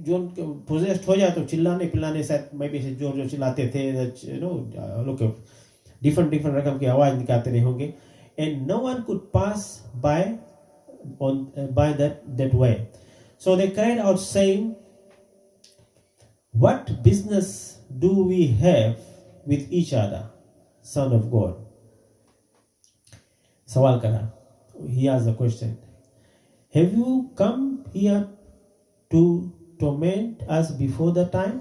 जो पोजेस्ड हो जाए तो चिल्लाने पिल्लाने, शायद मैं भी जोर जोर चिल्लाते थे, लोग डिफरेंट रकम की आवाज निकालते रहे होंगे। And no one could pass by that way, so they cried out saying, what business do we have with each other, Son of God? सवाल करा, he asked the question, have you come here to torment us before the time?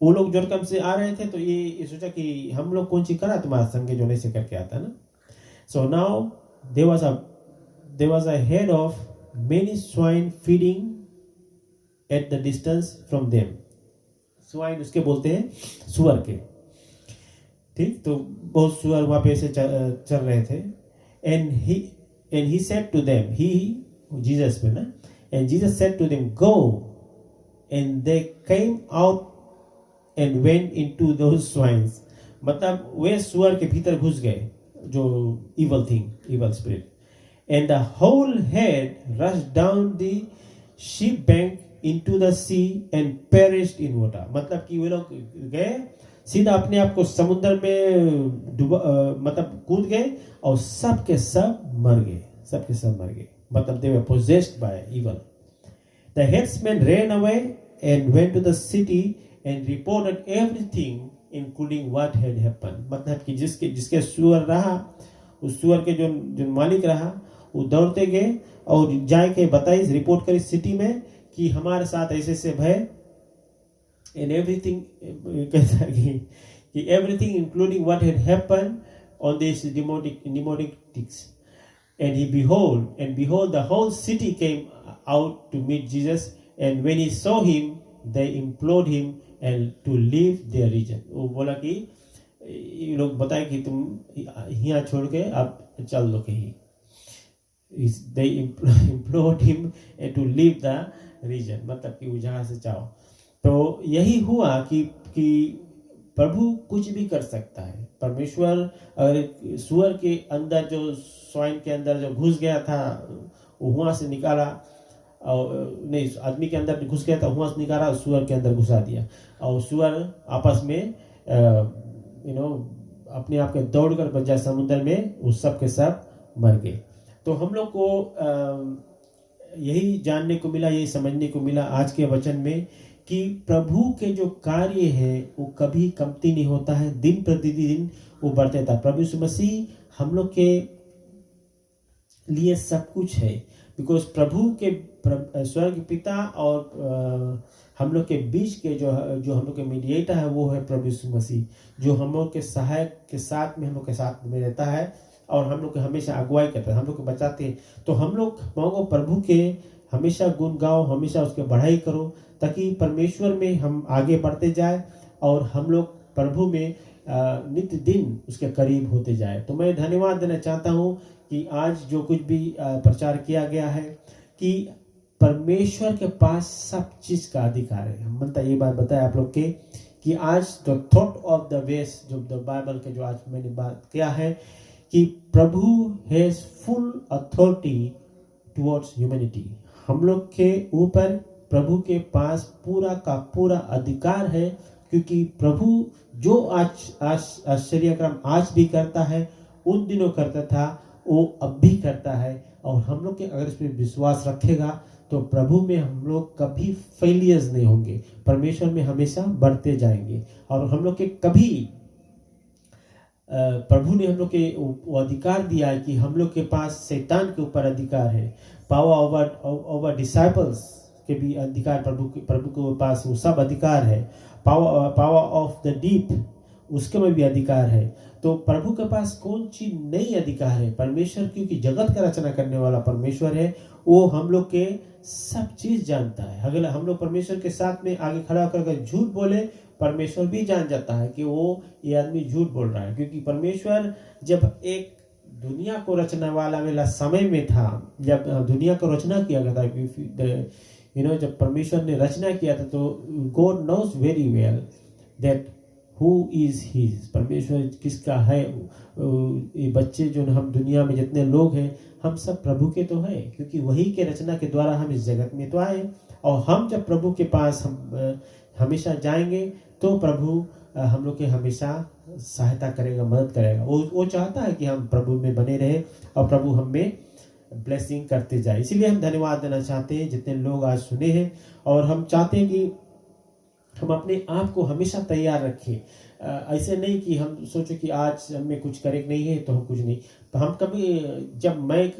वो लोग जोरकम से आ रहे थे, तो ये सोचा कि हम लोग कौन सी करा तुम्हारा संग जो नहीं से करके आता ना। So now there was a head of many swine feeding at the distance from them। swine उसके बोलते हैं सुअर के, ठीक। तो बहुत सुअर वहां पे से चल रहे थे। and he said to them, Jesus में ना, and Jesus said to them, go, and they came out and went into those swines। मतलब वे सुअर के भीतर घुस गए, जो evil spirit, and the whole head rushed down the sheep bank into the sea and perished in water। मतलब कि वे लोग गए सीधा अपने आप को समुद्र में मतलब कूद गए, और सब के सब मर गए, मतलब they were possessed by evil। The headsman ran away and went to the city and reported everything including what had happened। मतलब कि जिसके सुअर रहा, उस सुअर के जो मालिक रहा, वो दौड़ते गए और जाके बताई, रिपोर्ट करी सिटी में कि हमारे साथ ऐसे भय। एंड एवरीथिंग कहता है कि everything including what had happened on this demoniacs. And he behold the whole city came out to meet Jesus, and when he saw him they implored him and to leave their region। वो बोला कि ये लोग बताए कि तुम यहाँ छोड़ के अब चल लो कहीं। They implored him to leave the region, मतलब कि वो जहाँ से चाहो। तो यही हुआ कि प्रभु कुछ भी कर सकता है। परमेश्वर अगर सुअर के अंदर, जो स्वाइन के अंदर जो घुस गया था, वो वहाँ से निकाला, और नहीं, आदमी के अंदर घुस गया था, वहाँ से निकाला, सुअर के अंदर घुसा दिया, और सुअर आपस में अपने आप के दौड़ कर बचा समुद्र में, उस सब के सब मर गए। तो हम लोग को यही जानने को मिला, यही समझने को मिला आज के वचन में, कि प्रभु के जो कार्य है वो कभी कमती नहीं होता है, दिन प्रतिदिन वो बढ़ते था। प्रभु यीशु मसीह हम लोग के लिए सब कुछ है, बिकॉज प्रभु के स्वर्ग पिता और हम लोग के बीच के जो हम लोग के मीडिएटर है, वो है प्रभु यीशु मसीह, जो हम लोग के सहायक के साथ में, हम लोग के साथ में रहता है, और हम लोग को हमेशा अगुवाई करता है, हम लोग को बचाते हैं। तो हम लोग मांगो प्रभु के हमेशा गुण गाओ, हमेशा उसके बढ़ाई करो, ताकि परमेश्वर में हम आगे बढ़ते जाए और हम लोग प्रभु में नित्य दिन उसके करीब होते जाए। तो मैं धन्यवाद देना चाहता हूँ कि आज जो कुछ भी प्रचार किया गया है कि परमेश्वर के पास सब चीज का अधिकार है। हम बनता ये बात बताया आप लोग के कि आज द थॉट ऑफ द वेस जो द बाइबल के जो आज मैंने बात किया है कि प्रभु has full authority towards humanity. हम लोग के ऊपर प्रभु के पास पूरा का पूरा अधिकार है, क्योंकि प्रभु जो आज आश्चर्य काम आज भी करता है, उन दिनों करता था, वो अब भी करता है। और हम लोग के अगर इस पर विश्वास रखेगा तो प्रभु में हम लोग कभी फेलियर्स नहीं होंगे, परमेश्वर में हमेशा बढ़ते जाएंगे। और हम लोग के कभी प्रभु ने हम लोग के वो अधिकार दिया है कि हम लोग के पास शैतान के ऊपर अधिकार है, पावर ओवर डिसाइपल्स के भी अधिकार प्रभु के पास वो सब अधिकार है, पावर ऑफ द डीप उसके में भी अधिकार है। तो प्रभु के पास कौन चीज नहीं अधिकार है? परमेश्वर, क्योंकि जगत का रचना करने वाला परमेश्वर है, वो हम लोग के सब चीज जानता है। अगर हम लोग परमेश्वर के साथ में आगे खड़ा होकर झूठ बोले, परमेश्वर भी जान जाता है कि वो ये आदमी झूठ बोल रहा है। क्योंकि परमेश्वर जब एक दुनिया को रचने वाला समय में था, जब दुनिया को रचना किया गया था, जब परमेश्वर ने रचना किया था, तो God knows very well that who is his, परमेश्वर किसका है। ये बच्चे जो हम दुनिया में जितने लोग हैं, हम सब प्रभु के तो है, क्योंकि वही के रचना के द्वारा हम इस जगत में तो आए। और हम जब प्रभु के पास हम हमेशा जाएंगे तो प्रभु हम लोग के हमेशा सहायता करेगा, मदद करेगा। वो चाहता है कि हम प्रभु में बने रहे और प्रभु हम में ब्लेसिंग करते जाए। इसीलिए हम धन्यवाद देना चाहते हैं जितने लोग आज सुने हैं, और हम चाहते हैं कि हम अपने आप को हमेशा तैयार रखें। ऐसे नहीं कि हम सोचो कि आज हमें कुछ करे नहीं है तो हम कुछ नहीं। तो हम कभी, जब मैं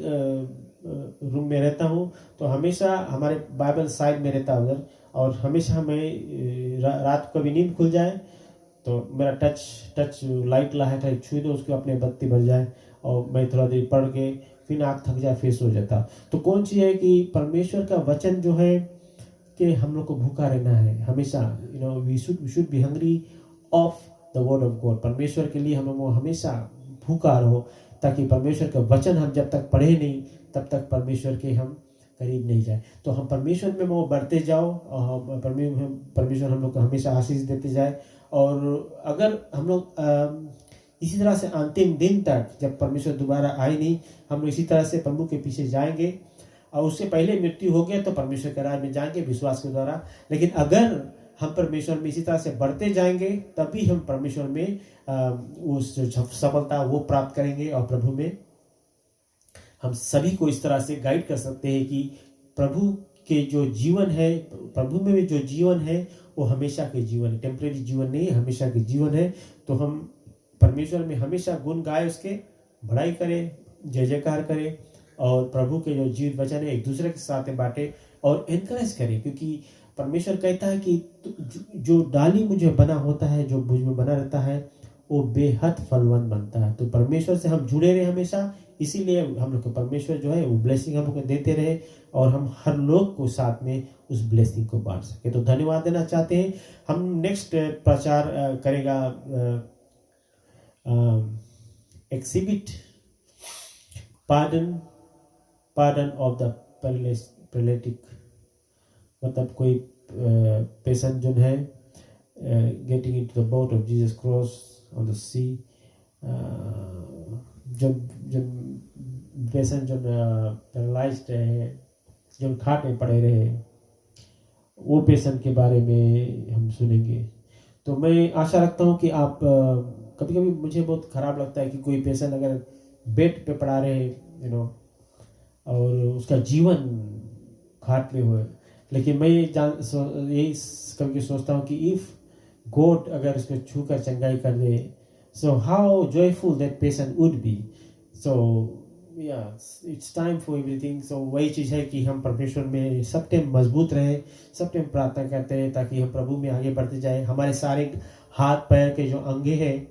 रूम में रहता हूँ तो हमेशा हमारे बाइबल साइड में रहता है उधर, और हमेशा हमें रात को कभी नींद खुल जाए तो मेरा टच लाइट है छू दो उसको, अपने बत्ती भर जाए और मैं थोड़ा देर पढ़ के फिर आँख थक जाए, फिर सो जाता। तो कौन सी है कि परमेश्वर का वचन जो है कि हम लोग को भूखा रहना है हमेशा। We should be hungry of the word of God. परमेश्वर के लिए हम लोग हमेशा भूखा रहो, ताकि परमेश्वर का वचन हम जब तक पढ़े नहीं तब तक परमेश्वर के हम करीब नहीं जाए। तो हम परमेश्वर में वो बढ़ते जाओ और परमेश्वर हम लोग को हमेशा आशीष देते जाए। और अगर हम लोग इसी तरह से अंतिम दिन तक, जब परमेश्वर दोबारा आए नहीं, हम लोग इसी तरह से प्रभु के पीछे जाएंगे, और उससे पहले मृत्यु हो गया तो परमेश्वर के राज में जाएंगे विश्वास के द्वारा। लेकिन अगर हम परमेश्वर में इसी तरह से बढ़ते जाएंगे, तभी हम परमेश्वर में उस सफलता वो प्राप्त करेंगे, और प्रभु में हम सभी को इस तरह से गाइड कर सकते हैं कि प्रभु के जो जीवन है, प्रभु में जो जीवन है वो हमेशा के जीवन है, टेम्परेरी जीवन नहीं, हमेशा के जीवन है। तो हम परमेश्वर में हमेशा गुण गाए, उसके बढ़ाई करें, जय जयकार करें, और प्रभु के जो जीवित वचन है एक दूसरे के साथ बांटे और एनकरेज करें। क्योंकि परमेश्वर कहता है कि जो डाली मुझे बना होता है, जो मुझ में बना रहता है, वो बेहद फलवान बनता है। तो परमेश्वर से हम जुड़े रहे हमेशा, इसीलिए हम लोग को परमेश्वर जो है वो ब्लेसिंग हम लोग को देते रहे, और हम हर लोग को साथ में उस ब्लेसिंग को बांट सके। तो धन्यवाद देना चाहते हैं। हम नेक्स्ट प्रचार करेगा exhibit pardon of the paralytic, मतलब कोई पेशेंट जो है getting into the boat of Jesus cross on the sea, जब पेशेंट जो पैरालाइज्ड रहे, जो खाट में पड़े रहे, वो पेशेंट के बारे में हम सुनेंगे। तो मैं आशा रखता हूँ कि आप, कभी कभी मुझे बहुत खराब लगता है कि कोई पेशेंट अगर बेड पे पड़ा रहे, और उसका जीवन खाट में हो, लेकिन मैं यही कभी सोचता हूँ कि इफ गॉड अगर उसको छू कर चंगाई कर दे, so how joyful that patient would be. So it's time for everything. So वही चीज़ है कि हम परमेश्वर में सब टाइम मजबूत रहे, सब टाइम प्रार्थना करते हैं, ताकि हम प्रभु में आगे बढ़ते जाए। हमारे सारे हाथ पैर के जो अंगे हैं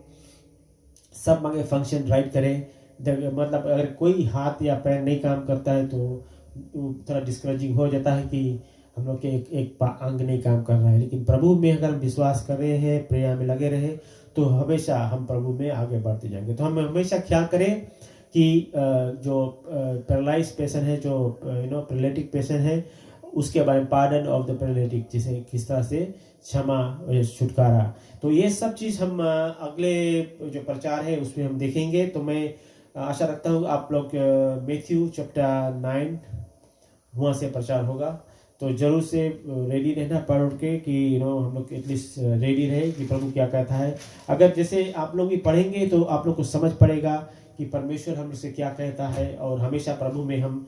सब अंगे फंक्शन राइट करें, मतलब अगर कोई हाथ या पैर नहीं काम करता है तो थोड़ा डिस्करेजिंग हो जाता है कि हम लोग के एक अंग नहीं काम कर रहा है। लेकिन प्रभु में अगर हम विश्वास कर रहे हैं, प्रेया में लगे रहे, तो हमेशा हम प्रभु में आगे बढ़ते जाएंगे। तो हम हमेशा ख्याल करें कि जो पैरालाइज पेशेंट है, जो पैरालिटिक पेशेंट है, उसके बारे में पार्डन ऑफ द पैरालिटिक, जिसे किस तरह से क्षमा, छुटकारा, तो ये सब चीज़ हम अगले जो प्रचार है उसमें हम देखेंगे। तो मैं आशा रखता हूँ आप लोग मैथ्यू चैप्टर 9 वहाँ से प्रचार होगा, तो जरूर से रेडी रहना पढ़ के कि हम लोग एटलीस्ट रेडी रहे कि प्रभु क्या कहता है। अगर जैसे आप लोग भी पढ़ेंगे तो आप लोग को समझ पड़ेगा कि परमेश्वर हम लोग से क्या कहता है, और हमेशा प्रभु में हम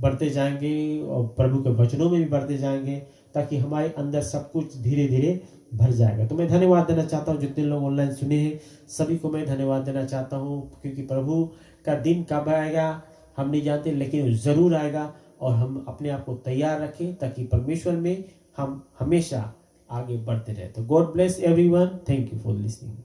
बढ़ते जाएंगे और प्रभु के वचनों में भी बढ़ते जाएंगे, ताकि हमारे अंदर सब कुछ धीरे धीरे भर जाएगा। तो मैं धन्यवाद देना चाहता हूँ जितने लोग ऑनलाइन सुने हैं, सभी को मैं धन्यवाद देना चाहता हूँ, क्योंकि प्रभु का दिन कब आएगा हम नहीं जानते, लेकिन ज़रूर आएगा। और हम अपने आप को तैयार रखें ताकि परमेश्वर में हम हमेशा आगे बढ़ते रहे। तो God bless everyone, thank you for listening.